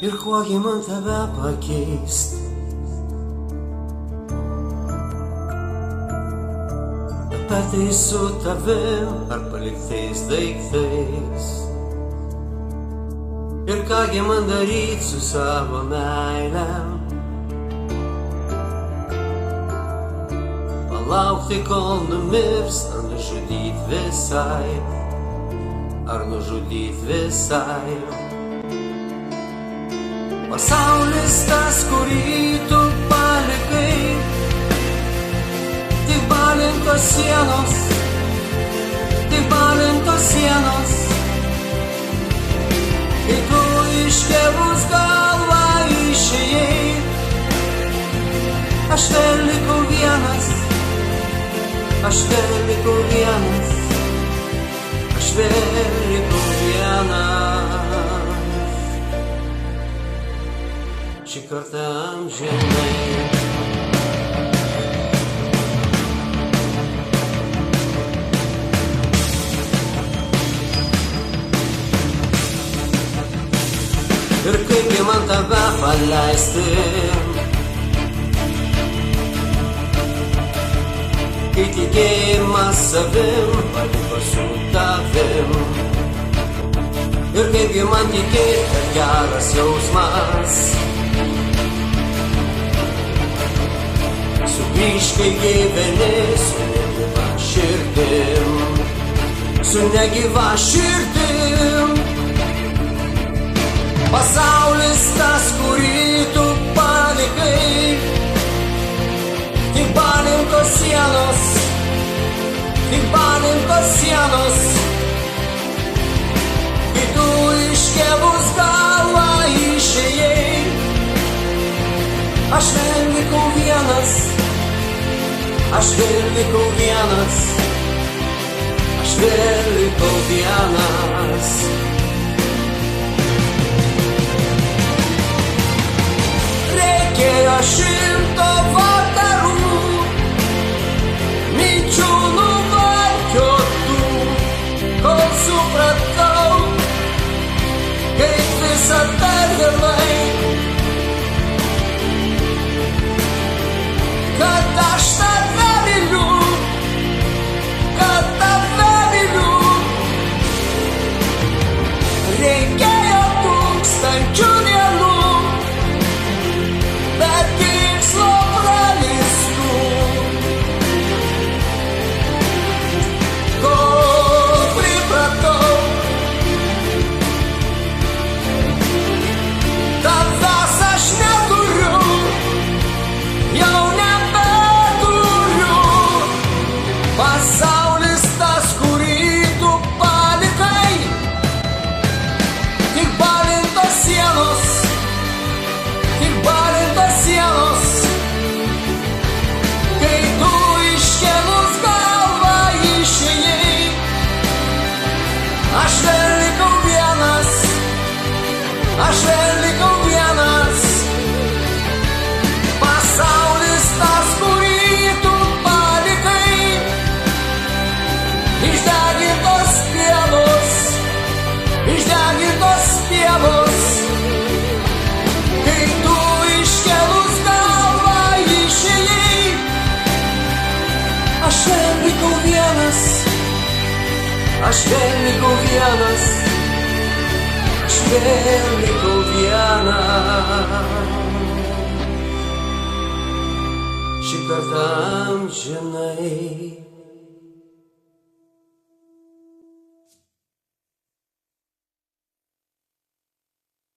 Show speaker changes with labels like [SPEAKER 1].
[SPEAKER 1] ir kuogi man tave pakeist. Tapetai su tavim ar paliktais daiktais. Ir kągi man daryt su savo meilėm. Palaukti kol numirs, ar nužudyt visai, ar nužudyt visai. Pasaulis tas, kurį tu palikai, tik balintos sienos, tik balintos sienos. Kai tu iškėlus galvą išėjai, aš vėl likau vienas, aš vėl likau vienas, aš vėl likau vienas. Šį kartą amžinai. Ir kaipgi man tave paleisti, kai tikėjimas savim paliko su tavim. Ir kaipgi man tikėt, kad geras jausmas sugrįžk, kai gyveni su negyva širdim, su negyva širdim. Pasaulis tas, kurį tu palikai, tik balintos sienos, tik balintos sienos. Kai tu iškėlus galvą išėjai, aš vėl likau vienas, aš vėl likau vienas, aš vėl likau vienas. Reikėjo 100 vakarų, minčių nuvalkiotų, kol supratau, kaip visa tai vėlai, kad aš tave myliu, kad tave myliu. Reikėjo 1000 dienų, bet tikslo praleistų, kol pripratau. Tavęs aš neturiu, jau nebeturiu. Pasaulis tas, kurį tu palikai, tik balintos sienos, tik balintos sienos. Kai tu iškėlus galvą išėjai, aš vėl likau vienas, aš vėl likau vienas. Pasaulis tas, kurį tu palikai, išdegintos pievos, išdegintos pievos. Kai tu iškėlus galvą išėjai, aš vėl likau vienas, aš vėl likau vienas, aš vėl likau vienas. Šį kartą amžinai.